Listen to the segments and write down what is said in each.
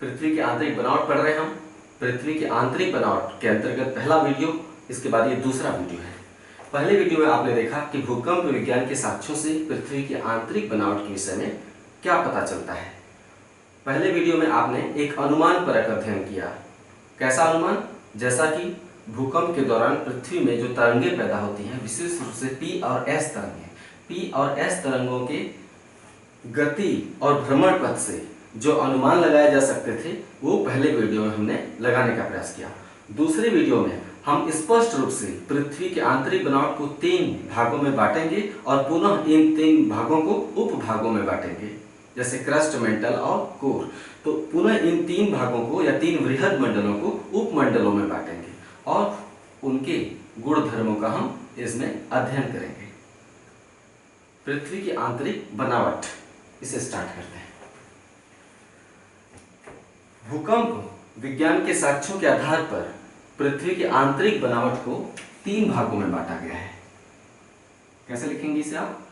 पृथ्वी की आंतरिक बनावट पढ़ रहे हैं हम। पृथ्वी की आंतरिक बनावट के अंतर्गत पहला वीडियो, इसके बाद ये दूसरा वीडियो है। पहले वीडियो में आपने देखा कि भूकंप विज्ञान के साक्ष्यों से पृथ्वी की आंतरिक बनावट के विषय में क्या पता चलता है। पहले वीडियो में आपने एक अनुमान परक अध्ययन किया। कैसा अनुमान? जैसा कि भूकंप के दौरान पृथ्वी में जो तरंगें पैदा होती हैं, विशेष रूप से पी और एस तरंगें, पी और एस तरंगों के गति और भ्रमण पथ से जो अनुमान लगाए जा सकते थे, वो पहले वीडियो में हमने लगाने का प्रयास किया। दूसरे वीडियो में हम स्पष्ट रूप से पृथ्वी के आंतरिक बनावट को 3 भागों में बांटेंगे और पुनः इन 3 भागों को उप भागों में बांटेंगे, जैसे क्रस्ट, मेंटल और कोर। तो पुनः इन 3 भागों को या 3 वृहद मंडलों को उपमंडलों में बांटेंगे और उनके गुण धर्मों का हम इसमें अध्ययन करेंगे। पृथ्वी की आंतरिक बनावट, इसे स्टार्ट करते हैं। भूकंप विज्ञान के साक्ष्यों के आधार पर पृथ्वी की आंतरिक बनावट को 3 भागों में बांटा गया है। कैसे लिखेंगे इसे आप?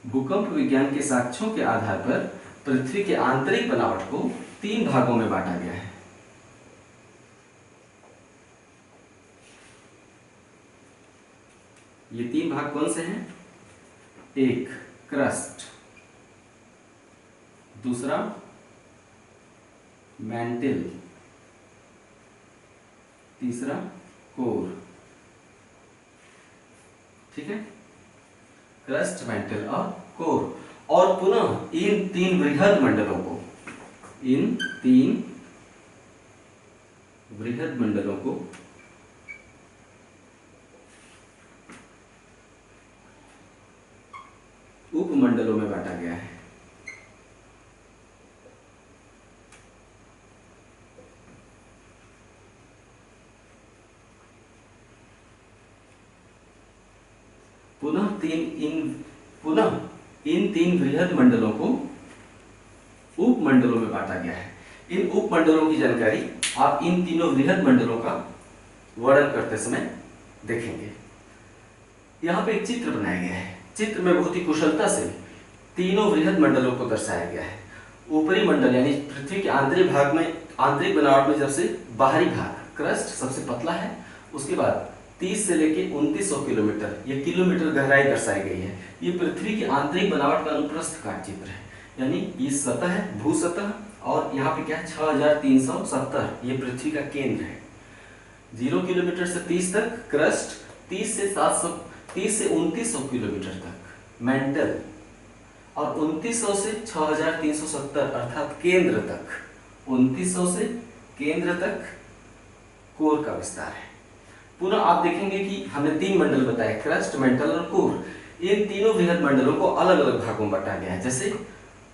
भूकंप विज्ञान के साक्ष्यों के आधार पर पृथ्वी की आंतरिक बनावट को 3 भागों में बांटा गया है। ये 3 भाग कौन से हैं? एक क्रस्ट, दूसरा मैंटल, तीसरा कोर। ठीक है, क्रस्ट, मैंटल और कोर। और पुनः इन 3 वृहद मंडलों को, इन 3 वृहद मंडलों को उपमंडलों में बांटा गया है। पुनः इन 3 वृहद मंडलों को उपमंडलों में बांटा गया है। इन उपमंडलों की जानकारी आप इन तीनों वृहद मंडलों का वर्णन करते समय देखेंगे। यहाँ पे एक चित्र बनाया गया है। चित्र में बहुत ही कुशलता से तीनों वृहद मंडलों को दर्शाया गया है। ऊपरी मंडल यानी पृथ्वी के आंतरिक भाग में, आंतरिक बनावट में सबसे बाहरी भाग क्रस्ट सबसे पतला है। उसके बाद 30 से लेके 2900 किलोमीटर, ये किलोमीटर गहराई दर्शाई गई है। ये पृथ्वी की आंतरिक बनावट का अनुप्रस्थ काट चित्र है, यानी ये सतह है, भू सतह, और यहाँ पे क्या है 6370, ये पृथ्वी का केंद्र है। 0 किलोमीटर से 30 तक क्रस्ट, 30 से 2900 किलोमीटर तक मेंटल, और 2900 से 6370 अर्थात केंद्र तक, 2900 से केंद्र तक कोर का विस्तार है। पुनः आप देखेंगे कि हमने 3 मंडल बताए, क्रस्ट, मेंटल और कोर। इन तीनों वृहद मंडलों को अलग अलग भागों में बांटा गया है, जैसे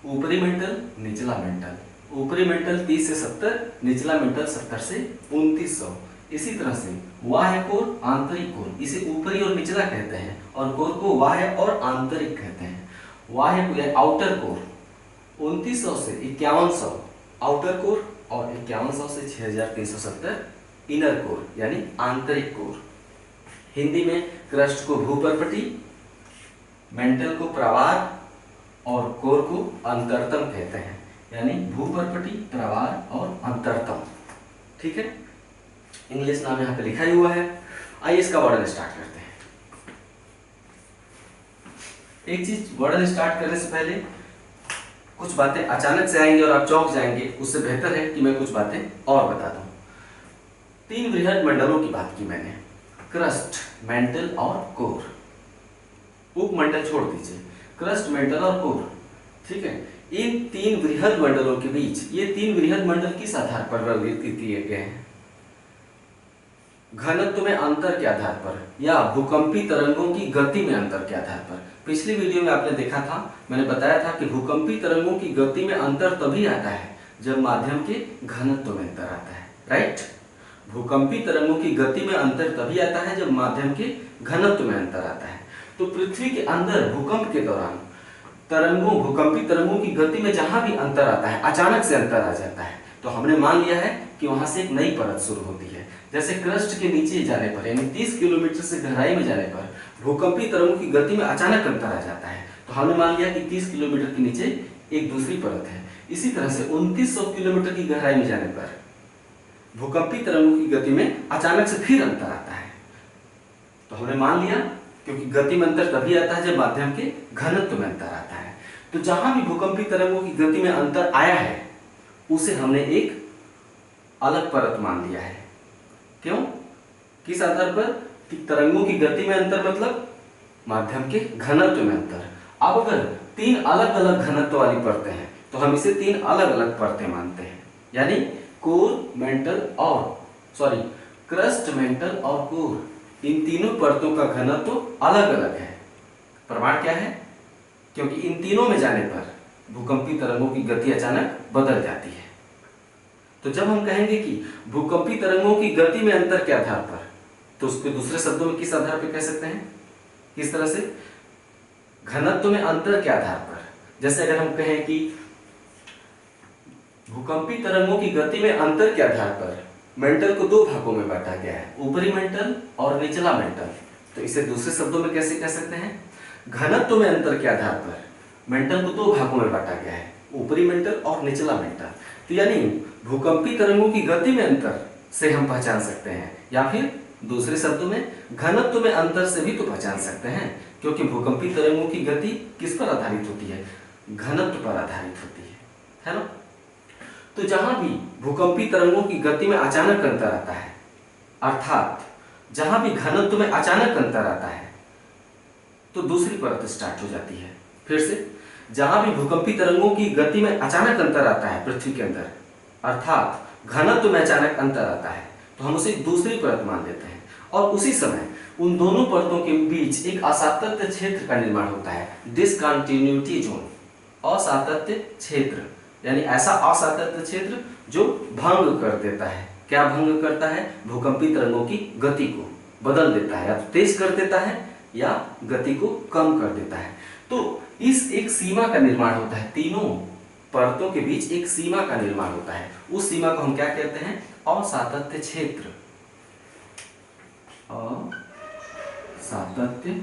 ऊपरी मेंटल, निचला मेंटल। ऊपरी मेंटल 30 से 70, निचला मेंटल 70 से 2900। इसी तरह से बाह्य कोर, आंतरिक कोर, इसे ऊपरी और निचला कहते हैं, और कोर को बाह्य और आंतरिक कहते हैं। बाह्य कोर या आउटर कोर 2900 से 5100 आउटर कोर, और 5100 से 6370 इनर कोर यानी आंतरिक कोर। हिंदी में क्रस्ट को भूपर्पटी, मेंटल को प्रवार और कोर को अंतरतम कहते हैं, यानी भूपर्पटी, प्रवार और अंतरतम। ठीक है, इंग्लिश नाम यहाँ पे लिखा ही हुआ है। आइए इसका वर्णन स्टार्ट करते हैं। एक चीज, वर्णन स्टार्ट करने से पहले कुछ बातें अचानक से आएंगी और आप चौंक जाएंगे, उससे बेहतर है कि मैं कुछ बातें और बता दूं। 3 वृहद मंडलों की बात की मैंने, क्रस्ट, मेंटल और कोर। उपमंडल छोड़ दीजिए, क्रस्ट, मेंटल और कोर। ठीक है, इन 3 वृहद मंडलों के बीच, ये 3 वृहद मंडल किस आधार पर वर्गीकृत किए गए हैं? घनत्व में अंतर के आधार पर या भूकंपी तरंगों की गति में अंतर के आधार पर। पिछली वीडियो में आपने देखा था, मैंने बताया था कि भूकंपी तरंगों की गति में अंतर तभी आता है जब माध्यम के घनत्व में अंतर आता है। राइट, भूकंपी तरंगों की गति में अंतर तभी आता है जब माध्यम के घनत्व में अंतर आता है। तो पृथ्वी के अंदर भूकंप के दौरान भूकंपी तरंगों की गति में जहां भी अंतर आता है, अचानक से अंतर आ जाता है, तो हमने मान लिया है कि वहां से एक नई परत शुरू होती है। जैसे क्रस्ट के नीचे जाने पर, यानी 30 किलोमीटर से गहराई में जाने पर भूकंपी तरंगों की गति में अचानक अंतर आ जाता है, तो हमने मान लिया कि 30 किलोमीटर के नीचे एक दूसरी परत है। इसी तरह से 2900 किलोमीटर की गहराई में जाने पर भूकंपीय तरंगों की गति में अचानक से फिर अंतर आता है। तो हमने मान लिया, क्योंकि गति में अंतर तभी आता है जब माध्यम के घनत्व में अंतर आता है। तो जहां भी भूकंपीय तरंगों की गति में अंतर आया है उसे हमने एक अलग परत मान लिया है। क्यों? किस आधार पर? कि तरंगों की गति में अंतर मतलब माध्यम के घनत्व में अंतर। अब अगर तीन अलग अलग घनत्व वाली परतें हैं तो हम इसे तीन अलग अलग परतें मानते हैं, यानी कोर, मेंटल और क्रस्ट, मेंटल और कोर, इन तीनों परतों का घनत्व अलग अलग है। प्रमाण क्या है? क्योंकि इन तीनों में जाने पर भूकंपीय तरंगों की गति अचानक बदल जाती है। तो जब हम कहेंगे कि भूकंपीय तरंगों की गति में अंतर के आधार पर, तो उसको दूसरे शब्दों में किस आधार पर कह सकते हैं? किस तरह से? घनत्व में अंतर के आधार पर। जैसे अगर हम कहें कि भूकंपीय तरंगों की गति में अंतर के आधार पर मेंटल को दो भागों में बांटा गया है, ऊपरी मेंटल और निचला मेंटल। तो इसे दूसरे शब्दों में कैसे कह सकते हैं? घनत्व में अंतर के आधार पर मेंटल को दो भागों में बांटा गया है, ऊपरी मेंटल और निचला मेंटल। तो यानी भूकंपीय तरंगों की गति में अंतर से हम पहचान सकते हैं, या फिर दूसरे शब्दों में घनत्व में अंतर से भी तो पहचान सकते हैं, क्योंकि भूकंपीय तरंगों की गति किस पर आधारित होती है? घनत्व पर आधारित होती है ना? तो जहां भी भूकंपीय तरंगों की गति में अचानक अंतर आता है, अर्थात जहां भी घनत्व में अचानक अंतर आता है, तो दूसरी परत स्टार्ट हो जाती है। फिर से, जहां भी भूकंपीय तरंगों की गति में अचानक अंतर आता है पृथ्वी के अंदर, अर्थात घनत्व में अचानक अंतर आता है, तो हम उसे दूसरी परत मान लेते हैं। और उसी समय उन दोनों परतों के बीच एक असातत्य क्षेत्र का निर्माण होता है, डिसकंटिन्यूटी जोन। असातत्य क्षेत्र यानी ऐसा असातत्य क्षेत्र जो भंग कर देता है। क्या भंग करता है? भूकंपीय तरंगों की गति को बदल देता है, या तो तेज कर देता है या गति को कम कर देता है। तो इस एक सीमा का निर्माण होता है, तीनों परतों के बीच एक सीमा का निर्माण होता है। उस सीमा को हम क्या कहते हैं? असातत्य क्षेत्र। असातत्य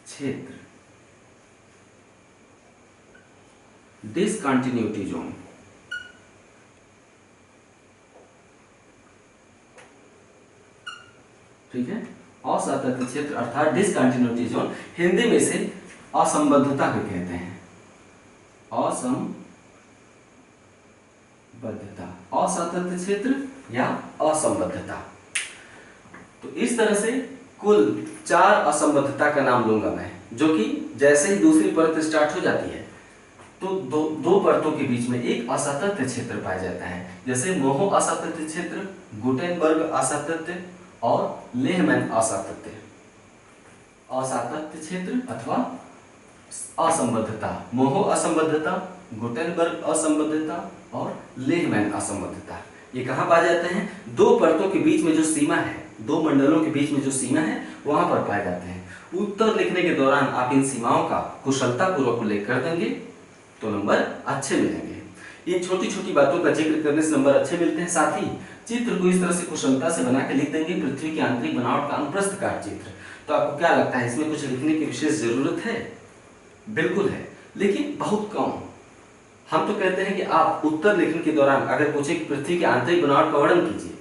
क्षेत्र, डिसकंटिन्यूटी जोन। ठीक है, असातत्य क्षेत्र अर्थात डिसकंटिन्यूटी जोन, हिंदी में से असंबद्धता को कहते हैं। असंबद्धता, असातत्य क्षेत्र या असंबद्धता। तो इस तरह से कुल 4 असंबद्धता का नाम लूंगा मैं, जो कि जैसे ही दूसरी परत स्टार्ट हो जाती है तो दो परतों के बीच में एक असातत्य क्षेत्र पाया जाता है। जैसे मोहो असातत्य क्षेत्र, गुटेनबर्ग असातत्य और लेहमैन असातत्य। असातत्य क्षेत्र अथवा असंबद्धता, मोहो असंबद्धता, गुटेनबर्ग असंबद्धता और लेहमैन असंबद्धता, ये कहाँ पाए जाते हैं? दो परतों के बीच में जो सीमा है, दो मंडलों के बीच में जो सीमा है वहां पर पाए जाते हैं। उत्तर लिखने के दौरान आप इन सीमाओं का कुशलतापूर्वक उल्लेख कर देंगे तो नंबर अच्छे मिलेंगे। इन छोटी छोटी बातों का जिक्र करने से नंबर अच्छे मिलते हैं। साथ ही चित्र को इस तरह से कुशलता से बना के लिख देंगे, पृथ्वी की आंतरिक बनावट का अनुप्रस्थ काट चित्र। तो आपको क्या लगता है, इसमें कुछ लिखने की विशेष जरूरत है? बिल्कुल है, लेकिन बहुत कम। हम तो कहते हैं कि आप उत्तर लिखने के दौरान अगर पूछे कि पृथ्वी की आंतरिक बनावट का वर्णन कीजिए,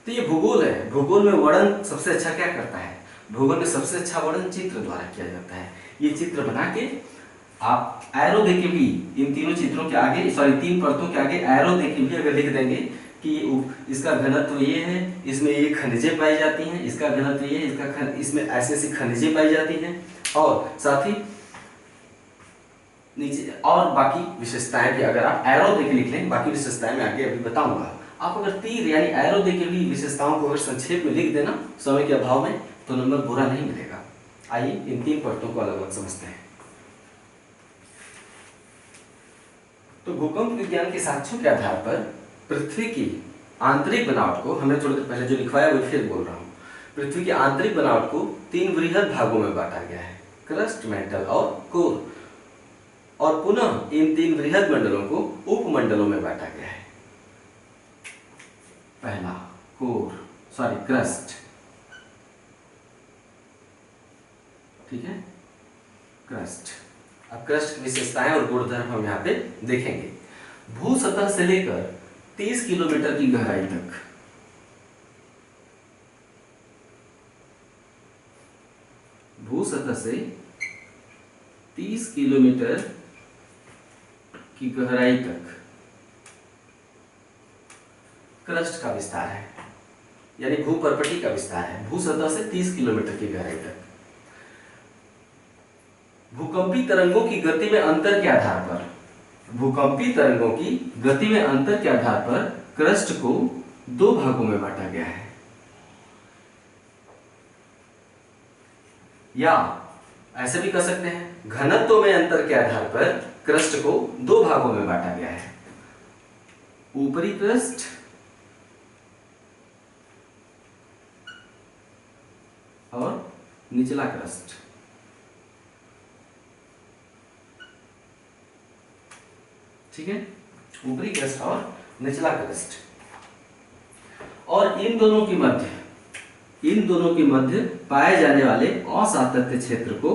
तो ये भूगोल है। भूगोल में वर्णन सबसे अच्छा क्या करता है? भूगोल में सबसे अच्छा वर्णन चित्र द्वारा किया जाता है। ये चित्र बना के आप एरो देके भी इन तीनों चित्रों के आगे, तीन परतों के आगे एरो देके भी अगर लिख देंगे कि इसका घनत्व ये है, इसमें ये खनिजें पाई जाती हैं, इसका घनत्व ये है, इसमें ऐसे ऐसी खनिजें पाई जाती हैं, और साथ ही नीचे और बाकी विशेषताएं भी अगर आप एरो देके लिख लें, बाकी विशेषताएं मैं आगे अभी बताऊंगा। आप अगर तीर यानी एरो देके भी विशेषताओं को अगर संक्षेप में लिख देना समय के अभाव में, तो नंबर बुरा नहीं मिलेगा। आइए इन तीन परतों को अलग अलग समझते हैं। तो भूकंप विज्ञान के साक्ष्यों के आधार पर पृथ्वी की आंतरिक बनावट को, हमने थोड़ी देर पहले जो लिखवाया वो फिर बोल रहा हूँ, पृथ्वी की आंतरिक बनावट को 3 वृहद भागों में बांटा गया है, क्रस्ट, मेंटल और कोर। और पुनः इन 3 वृहद मंडलों को उपमंडलों में बांटा गया है। पहला क्रस्ट, ठीक है, क्रस्ट। अब क्रस्ट की विशेषताएं और गुणधर्म हम यहाँ पे देखेंगे। भू सतह से लेकर 30 किलोमीटर की गहराई तक भू सतह से 30 किलोमीटर की गहराई तक क्रस्ट का विस्तार है, यानी भूपर्पटी का विस्तार है। भू सतह से 30 किलोमीटर की गहराई तक। भूकंपी तरंगों की गति में अंतर के आधार पर भूकंपी तरंगों की गति में अंतर के आधार पर क्रस्ट को 2 भागों में बांटा गया है, या ऐसे भी कह सकते हैं घनत्व में अंतर के आधार पर क्रस्ट को 2 भागों में बांटा गया है, ऊपरी क्रस्ट और निचला क्रस्ट। ठीक है, ऊपरी क्रस्ट और निचला क्रस्ट। और इन दोनों के मध्य पाए जाने वाले असातत्य क्षेत्र को,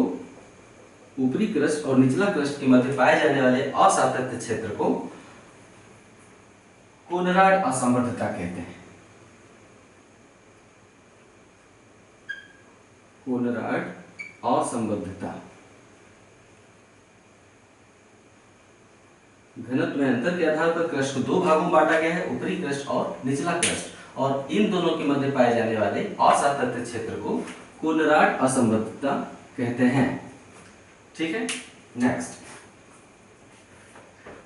ऊपरी क्रस्ट और निचला क्रस्ट के मध्य पाए जाने वाले असातत्य क्षेत्र को कोनराड असंबद्धता कहते हैं। कोनराड असंबद्धता। घनत्व में अंतर के आधार पर क्रस्ट को 2 भागों में बांटा गया है, ऊपरी क्रस्ट और निचला क्रस्ट, और इन दोनों के मध्य पाए जाने वाले असातत्य क्षेत्र को कोनराड असंबद्धता कहते हैं। ठीक है, नेक्स्ट।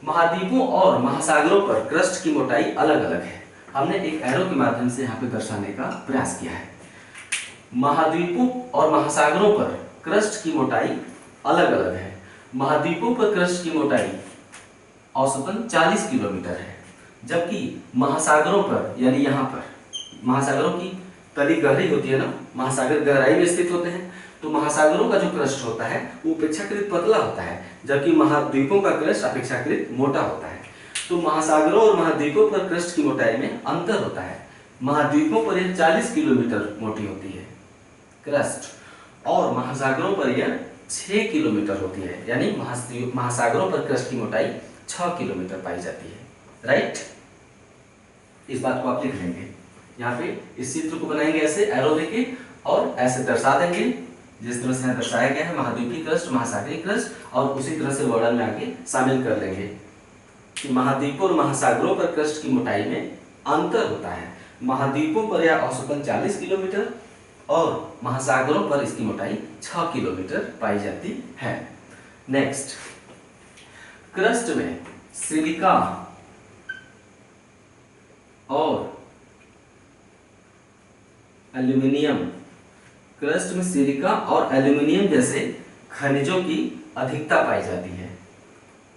महाद्वीपों और महासागरों पर क्रस्ट की मोटाई अलग अलग है। हमने एक एरो के माध्यम से यहाँ पे दर्शाने का प्रयास किया है। महाद्वीपों और महासागरों पर क्रस्ट की मोटाई अलग अलग है। महाद्वीपों पर क्रस्ट की मोटाई औसतन 40 किलोमीटर है, जबकि महासागरों पर, यानी यहाँ पर महासागरों की तली गहरी होती है ना, महासागर गहराई में स्थित होते हैं, तो महासागरों का जो क्रस्ट होता है वो अपेक्षाकृत पतला होता है, जबकि महाद्वीपों का क्रस्ट अपेक्षाकृत मोटा होता है। तो महासागरों और महाद्वीपों पर क्रस्ट की मोटाई में अंतर होता है। महाद्वीपों पर यह 40 किलोमीटर मोटी होती है क्रस्ट, और महासागरों पर यह 6 किलोमीटर होती है, यानी महासागरों पर क्रस्ट की मोटाई 6 किलोमीटर पाई जाती है। राइट, इस बात को आप लिख लेंगे। यहाँ पे इस चित्र को बनाएंगे ऐसे एरो देके, और ऐसे दर्शा देंगे जिस तरह से दर्शाया गया है महाद्वीपीय क्रस्ट, महासागरीय क्रस्ट, और उसी तरह से वर्णन में आगे शामिल कर लेंगे कि महाद्वीपों और महासागरों पर क्रस्ट की मोटाई में अंतर होता है। महाद्वीपों पर यह औसतन 40 किलोमीटर और महासागरों पर इसकी मोटाई 6 किलोमीटर पाई जाती है। नेक्स्ट, क्रस्ट में सिलिका और एल्यूमिनियम, क्रस्ट में सिलिका और एल्यूमिनियम जैसे खनिजों की अधिकता पाई जाती है।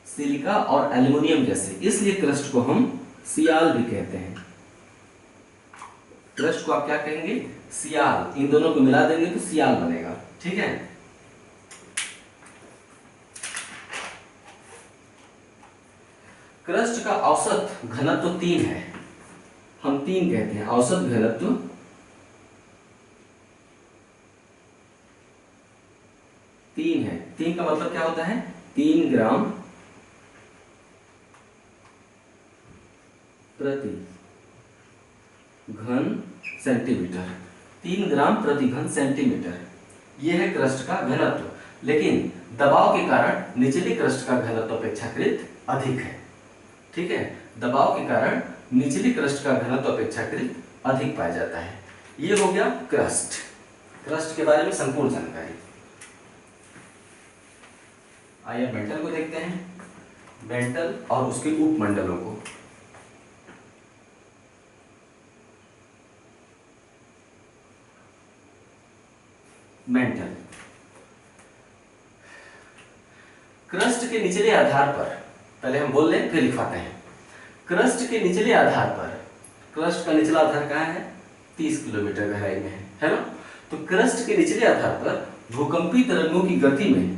सिलिका और एल्यूमिनियम जैसे, इसलिए क्रस्ट को हम सियाल भी कहते हैं। क्रस्ट को आप क्या कहेंगे? सियाल। इन दोनों को मिला देंगे तो सियाल बनेगा। ठीक है, क्रस्ट का औसत घनत्व 3 है। हम 3 कहते हैं, औसत घनत्व 3 है। 3 का मतलब क्या होता है? 3 ग्राम प्रति घन सेंटीमीटर। 3 ग्राम प्रति घन सेंटीमीटर, यह है क्रस्ट का घनत्व। लेकिन दबाव के कारण निचली क्रस्ट का घनत्व अपेक्षाकृत अधिक है। ठीक है, दबाव के कारण निचली क्रस्ट का घनत्व अपेक्षाकृत अधिक पाया जाता है। यह हो गया क्रस्ट। क्रस्ट के बारे में संपूर्ण जानकारी। आइए मेंटल को देखते हैं, मेंटल और उसके उपमंडलों को। मेंटल, क्रस्ट के निचले आधार पर, पहले हम बोल लें फिर लिखवाते हैं। क्रस्ट के निचले आधार पर, क्रस्ट का निचला आधार कहाँ है? 30 किलोमीटर गहराई में है ना? तो क्रस्ट के निचले आधार पर भूकंपी तरंगों की गति में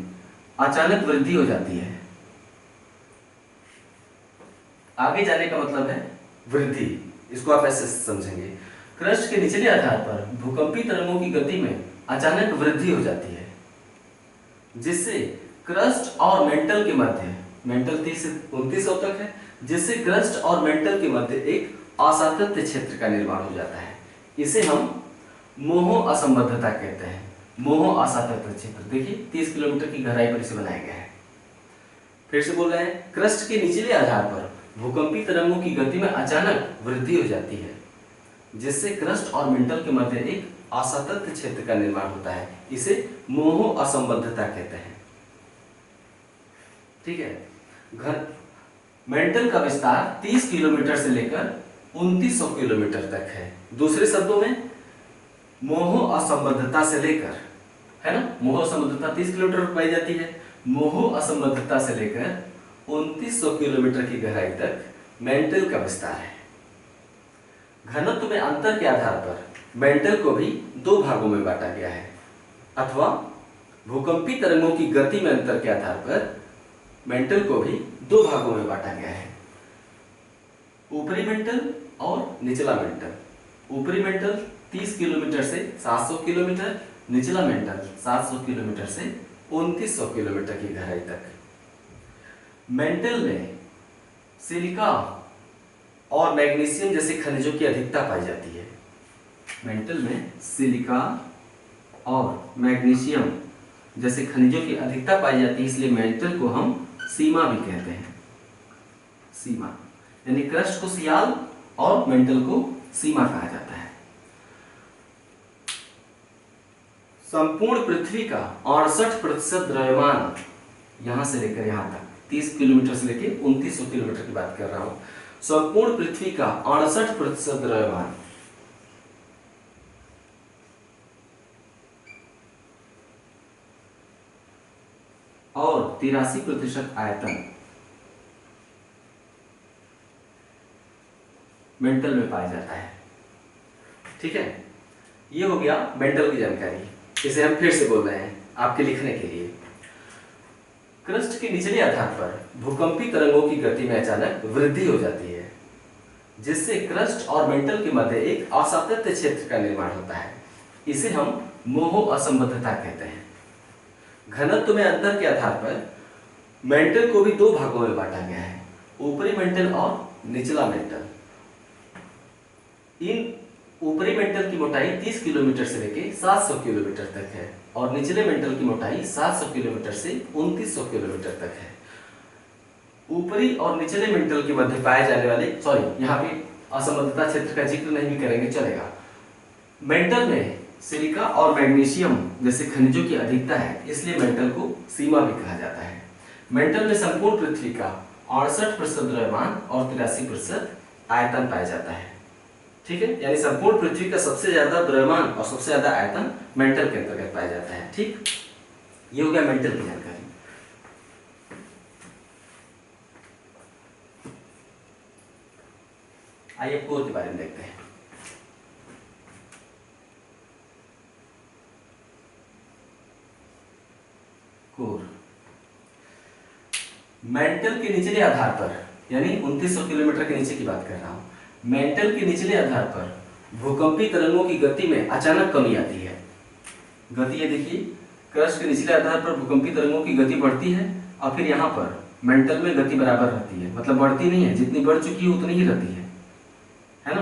अचानक वृद्धि हो जाती है। आगे जाने का मतलब है वृद्धि, इसको आप ऐसे समझेंगे। क्रस्ट के निचले आधार पर भूकंपी तरंगों की गति में अचानक वृद्धि हो जाती है, जिससे क्रस्ट और मेंटल के मध्य, मेंटल 30 से 2900 तक है, जिससे क्रस्ट और मेंटल के मध्य एक असातत्य क्षेत्र का निर्माण हो जाता है। इसे हम मोह असंबद्धता कहते हैं। मोह असातत्य क्षेत्र देखिए 30 किलोमीटर की गहराई पर इसे बनाया गया है। फिर से बोल रहे हैं, क्रस्ट के निचले आधार पर भूकंपी तरंगों की गति में अचानक वृद्धि हो जाती है, जिससे क्रस्ट और मेंटल के मध्य एक असातत्य क्षेत्र का निर्माण होता है। इसे मोह असंबद्धता कहते हैं। ठीक है। मेंटल का विस्तार 30 किलोमीटर से लेकर 2900 किलोमीटर तक है। दूसरे शब्दों में मोह असंबद्धता से लेकर, है ना, मोह असंबद्धता 30 किलोमीटर पर पाई जाती है। मोह असंबद्धता से लेकर 2900 किलोमीटर की गहराई तक मेंटल का विस्तार है। घनत्व में अंतर के आधार पर मेंटल को भी दो भागों में बांटा गया है, अथवा भूकंपी तरंगों की गति में अंतर के आधार पर मेंटल को भी दो भागों में बांटा गया है, ऊपरी मेंटल और निचला मेंटल। ऊपरी मेंटल 30 किलोमीटर से 700 किलोमीटर, निचला मेंटल 700 किलोमीटर से 2900 किलोमीटर की गहराई तक। मेंटल में सिलिका और मैग्नीशियम जैसे खनिजों की अधिकता पाई जाती है। मेंटल में सिलिका और मैग्नीशियम जैसे खनिजों की अधिकता पाई जाती है, इसलिए मेंटल को हम सीमा भी कहते हैं। सीमा यानी क्रस्ट को सियाल और मेंटल को सीमा कहा जाता है। संपूर्ण पृथ्वी का 68% द्रव्यमान, यहां से लेकर यहां तक 30 किलोमीटर से लेकर 2900 किलोमीटर की बात कर रहा हूं। संपूर्ण पृथ्वी का 68% द्रव्यमान और 83% आयतन मेंटल में पाया जाता है। ठीक है, ये हो गया मेंटल की जानकारी। इसे हम फिर से बोल रहे हैं आपके लिखने के लिए। क्रस्ट के निचले आधार पर भूकंपी तरंगों की गति में अचानक वृद्धि हो जाती है, जिससे क्रस्ट और मेंटल के मध्य एक असातत्य क्षेत्र का निर्माण होता है। इसे हम मोह असंबद्धता कहते हैं। घनत्व में अंतर के आधार पर मेंटल को भी दो भागों में बांटा गया है, ऊपरी मेंटल और निचला मेंटल। इन ऊपरी मेंटल की मोटाई 30 किलोमीटर से लेकर 700 किलोमीटर तक है और निचले मेंटल की मोटाई 700 किलोमीटर से 2900 किलोमीटर तक है। ऊपरी और निचले मेंटल के मध्य पाए जाने वाले, यहाँ पे असंबद्धता क्षेत्र का जिक्र नहीं भी करेंगे चलेगा। मेंटल में सिलिका और मैग्नीशियम जैसे खनिजों की अधिकता है, इसलिए मेंटल को सीमा भी कहा जाता है। मेंटल में संपूर्ण पृथ्वी का 68% द्रव्यमान और 83% आयतन पाया जाता है। ठीक है, यानी संपूर्ण पृथ्वी का सबसे ज्यादा द्रव्यमान और सबसे ज्यादा आयतन मेंटल के अंतर्गत पाया जाता है। ठीक, ये हो गया मेंटल की जानकारी। आइए कोर के बारे में देखते हैं। कोर मेंटल के निचले आधार पर, यानी 2900 किलोमीटर के नीचे की बात कर रहा हूं। मेंटल के निचले आधार पर भूकंपी तरंगों की गति में अचानक कमी आती है। गति ये देखिए, क्रस्ट के निचले आधार पर भूकंपी तरंगों की गति बढ़ती है और फिर यहाँ पर मेंटल में गति बराबर रहती है, मतलब बढ़ती नहीं है, जितनी बढ़ चुकी है उतनी ही रहती है ना।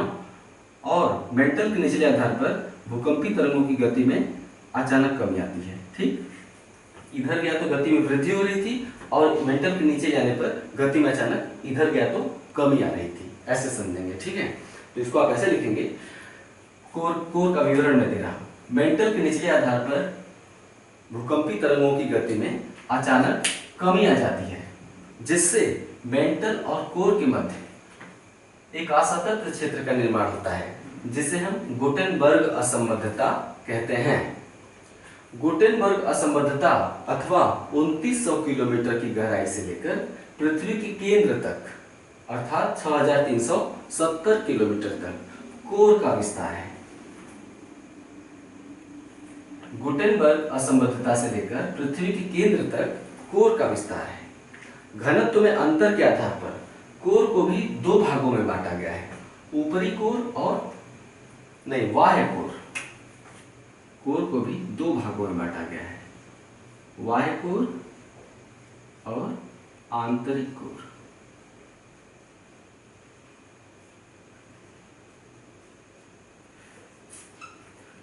और मेंटल के निचले आधार पर भूकंपी तरंगों की गति में अचानक कमी आती है। ठीक, इधर गया तो गति में वृद्धि हो रही थी और मेंटल के नीचे जाने पर गति में अचानक इधर गया तो कमी आ रही थी, ऐसे समझेंगे। ठीक है, तो इसको आप ऐसे लिखेंगे। कोर का विवरण में दे रहा हूं। मेंटल के निचले आधार पर भूकंपी तरंगों की गति में अचानक कमी आ जाती है, जिससे मेंटल और कोर के मध्य एक असातत्य क्षेत्र का निर्माण होता है, जिसे हम गुटेनबर्ग असंबद्धता कहते हैं। गुटेनबर्ग असंबद्धता अथवा 2900 किलोमीटर की गहराई से लेकर पृथ्वी के केंद्र तक अर्थात 6370 किलोमीटर तक कोर का विस्तार है। गुटेनबर्ग असंबद्धता से लेकर पृथ्वी के केंद्र तक कोर का विस्तार है। घनत्व में अंतर के आधार पर कोर को भी दो भागों में बांटा गया है, ऊपरी कोर और बाह्य कोर। कोर को भी दो भागों में बांटा गया है, बाह्य कोर और आंतरिक कोर।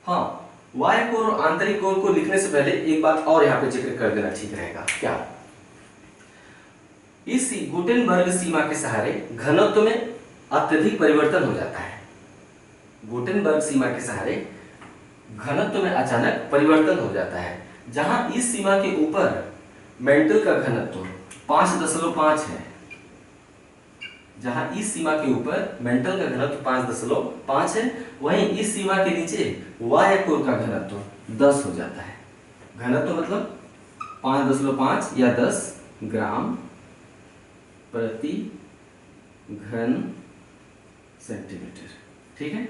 हाँ, बाह्य कोर और आंतरिक कोर को लिखने से पहले एक बात और यहां पे जिक्र कर देना ठीक रहेगा। क्या? इस गुटेनबर्ग सीमा के सहारे घनत्व में अत्यधिक परिवर्तन हो जाता है। गुटेनबर्ग सीमा के सहारे घनत्व में अचानक परिवर्तन हो जाता है। जहां इस सीमा के ऊपर मेंटल का घनत्व 5.5 है, जहां इस सीमा के ऊपर मेंटल का घनत्व 5.5 है, वहीं इस सीमा के नीचे बाह्य कोर का घनत्व 10 हो जाता है। घनत्व मतलब 5.5 या 10 ग्राम प्रति घन सेंटीमीटर। ठीक है।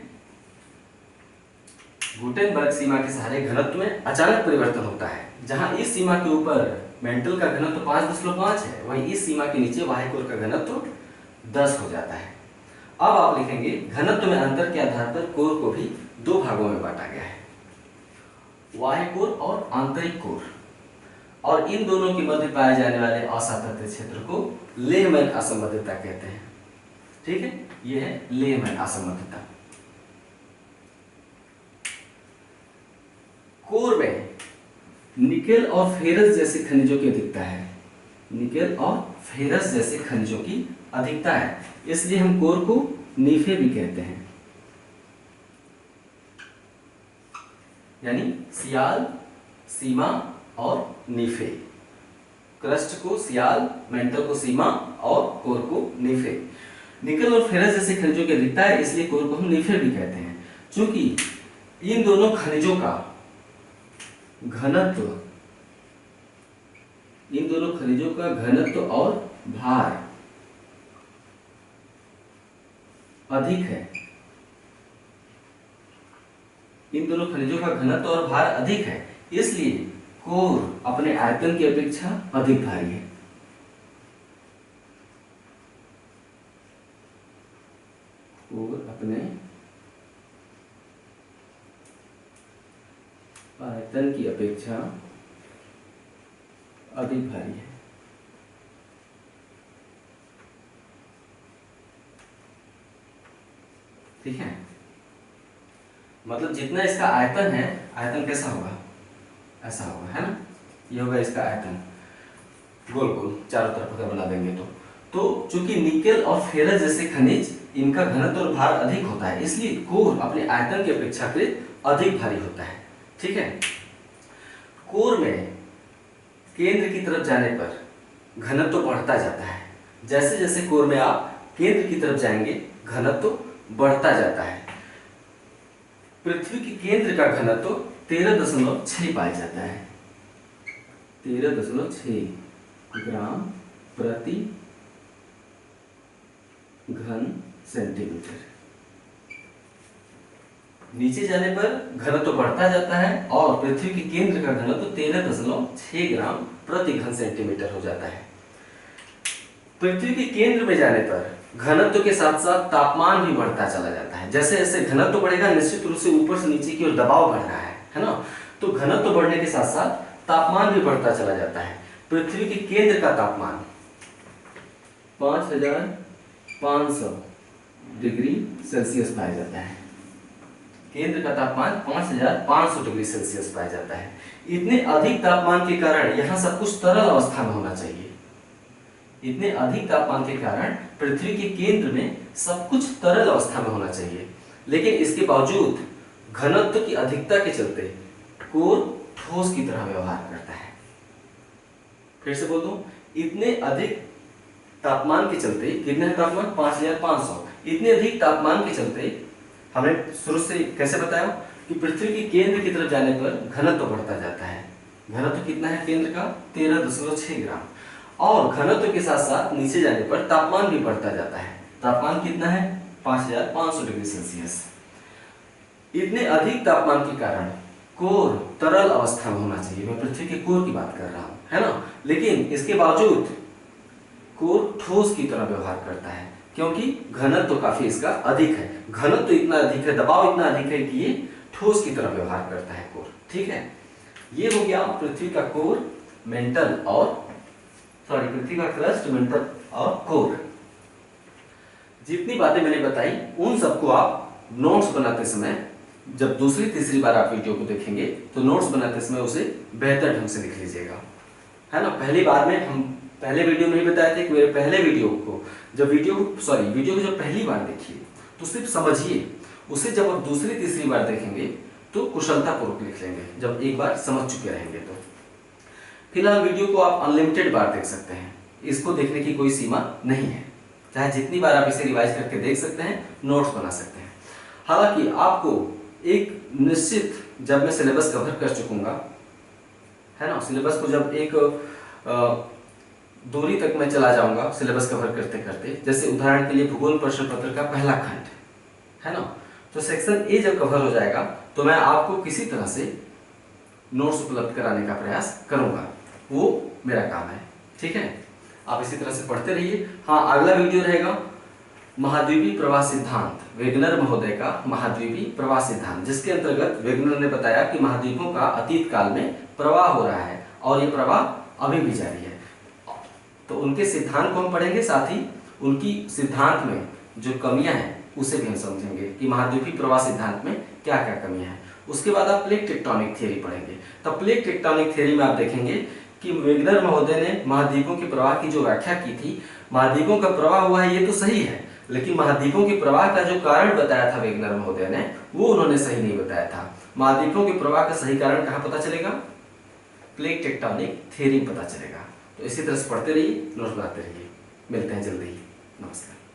गुटेनबर्ग सीमा के सहारे घनत्व में अचानक परिवर्तन होता है। जहां इस सीमा के ऊपर मेंटल का घनत्व 5.5 है, वहीं इस सीमा के नीचे बाह्य कोर का घनत्व 10 हो जाता है। अब आप लिखेंगे घनत्व में अंतर के आधार पर कोर को भी दो भागों में बांटा गया है, बाह्य कोर और आंतरिक कोर, और इन दोनों के मध्य पाए जाने वाले असातत्य क्षेत्र को लेहमैन असंबद्धता कहते हैं। ठीक है, यह है लेहमैन असंबद्धता। कोर में निकेल और फेरस जैसे खनिजों की अधिकता है। निकेल और फेरस जैसे खनिजों की अधिकता है, इसलिए हम कोर को नीफे भी कहते हैं। यानी सियाल, सीमा और नीफे। क्रस्ट को सियाल, मेंटल को सीमा और कोर को नीफे। निकेल और फेरस जैसे खनिजों की अधिकता है, इसलिए कोर को हम नीफे भी कहते हैं। चूंकि इन दोनों खनिजों का घनत्व, इन दोनों खनिजों का घनत्व और भार अधिक है, इन दोनों खनिजों का घनत्व और भार अधिक है, इसलिए कोर अपने आयतन की अपेक्षा अधिक भारी है। कोर अपने आयतन की अपेक्षा अधिक भारी है। ठीक है, मतलब जितना इसका आयतन है, आयतन कैसा होगा, ऐसा होगा, है ना। ये होगा इसका आयतन, गोल गोल चारों तरफ अगर बना देंगे तो चूंकि निकेल और फेरस जैसे खनिज, इनका घनत्व और भार अधिक होता है, इसलिए कोर अपने आयतन की अपेक्षाकृत अधिक भारी होता है। ठीक है। कोर में केंद्र की तरफ जाने पर घनत्व बढ़ता जाता है। जैसे जैसे कोर में आप केंद्र की तरफ जाएंगे, घनत्व बढ़ता जाता है। पृथ्वी के केंद्र का घनत्व 13.6 पाया जाता है। 13.6 ग्राम प्रति घन सेंटीमीटर। नीचे जाने पर घनत्व बढ़ता जाता है और पृथ्वी के केंद्र का घनत्व 13.6 ग्राम प्रति घन सेंटीमीटर हो जाता है। पृथ्वी के केंद्र में जाने पर घनत्व के साथ साथ तापमान भी बढ़ता चला जाता है। जैसे जैसे घनत्व बढ़ेगा, निश्चित रूप से ऊपर से नीचे की ओर दबाव बढ़ रहा है ना। तो घनत्व बढ़ने के साथ साथ तापमान भी बढ़ता चला जाता है। पृथ्वी के केंद्र का तापमान 5500 डिग्री सेल्सियस पाया जाता है। केंद्र का तापमान 5500 डिग्री सेल्सियस पाया जाता है। इतने अधिक तापमान के कारण यहाँ सब कुछ तरल अवस्था में होना चाहिए। इतने अधिक तापमान के कारण पृथ्वी के केंद्र में सब कुछ तरल अवस्था में होना चाहिए, लेकिन इसके बावजूद घनत्व की अधिकता के चलते कोर ठोस की तरह व्यवहार करता है। फिर से बोल दूं, इतने अधिक तापमान के चलते, कितने तापमान 5500, इतने अधिक तापमान के चलते हमने शुरू से कैसे बताया कि पृथ्वी के केंद्र की तरफ जाने पर घनत्व बढ़ता जाता है। घनत्व कितना है केंद्र का, 13.6 ग्राम, और घनत्व के साथ साथ नीचे जाने पर तापमान भी बढ़ता जाता है। तापमान कितना है, 5500 डिग्री सेल्सियस। इतने अधिक तापमान के कारण कोर तरल अवस्था में होना चाहिए। मैं पृथ्वी के कोर की बात कर रहा हूं, है ना। लेकिन इसके बावजूद कोर ठोस की तरह व्यवहार करता है, क्योंकि घनत्व काफी इसका अधिक है। घनत्व इतना अधिक है, दबाव इतना अधिक है कि ये ठोस की तरह व्यवहार करता है कोर। ठीक है, ये हो गया पृथ्वी का कोर, मेंटल और पृथ्वी का क्रस्ट, मेंटल और कोर। जितनी बातें मैंने बताई उन सबको आप नोट्स बनाते समय, जब दूसरी तीसरी बार आप वीडियो को देखेंगे तो नोट्स बनाते समय उसे बेहतर ढंग से लिख लीजिएगा, है ना। पहली बार में हम पहले वीडियो में ही बताए थे कि मेरे पहले वीडियो को वीडियो को जब पहली बार देखिए तो सिर्फ समझिए, उसे जब आप दूसरी तीसरी बार देखेंगे तो कुशलतापूर्वक लिख लेंगे, जब एक बार समझ चुके रहेंगे तो। फिलहाल वीडियो को आप अनलिमिटेड बार देख सकते हैं, इसको देखने की कोई सीमा नहीं है, चाहे जितनी बार आप इसे रिवाइज करके देख सकते हैं, नोट्स बना सकते हैं। हालांकि आपको एक निश्चित, जब मैं सिलेबस कवर कर चुकूंगा, है ना, सिलेबस को जब एक दूरी तक मैं चला जाऊंगा सिलेबस कवर करते करते, जैसे उदाहरण के लिए भूगोल प्रश्न पत्र का पहला खंड, है ना, तो सेक्शन ए जब कवर हो जाएगा तो मैं आपको किसी तरह से नोट्स उपलब्ध कराने का प्रयास करूंगा, वो मेरा काम है, ठीक है। आप इसी तरह से पढ़ते रहिए। हाँ, अगला वीडियो रहेगा महाद्वीपीय प्रवाह सिद्धांत, वेगनर महोदय का महाद्वीपीय प्रवाह सिद्धांत, जिसके अंतर्गत वेगनर ने बताया कि महाद्वीपों का अतीत काल में प्रवाह हो रहा है और ये प्रवाह अभी भी जारी है। तो उनके सिद्धांत को हम पढ़ेंगे, साथ ही उनकी सिद्धांत में जो कमियां हैं उसे भी हम समझेंगे कि महाद्वीपीय प्रवाह सिद्धांत में क्या क्या कमियां हैं। उसके बाद आप प्लेट टेक्टोनिक थ्योरी पढ़ेंगे। तब प्लेट टेक्टोनिक थ्योरी में आप देखेंगे कि वेगनर महोदय ने महाद्वीपों के प्रवाह की जो व्याख्या की थी, महाद्वीपों का प्रवाह हुआ है ये तो सही है, लेकिन महाद्वीपों के प्रवाह का जो कारण बताया था वेगनर महोदय ने, वो उन्होंने सही नहीं बताया था। महाद्वीपों के प्रवाह का सही कारण कहाँ पता चलेगा? प्लेट टेक्टोनिक थ्योरी में पता चलेगा। तो इसी तरह से पढ़ते रहिए, नोट्स बनाते रहिए। मिलते हैं जल्दी ही। नमस्कार।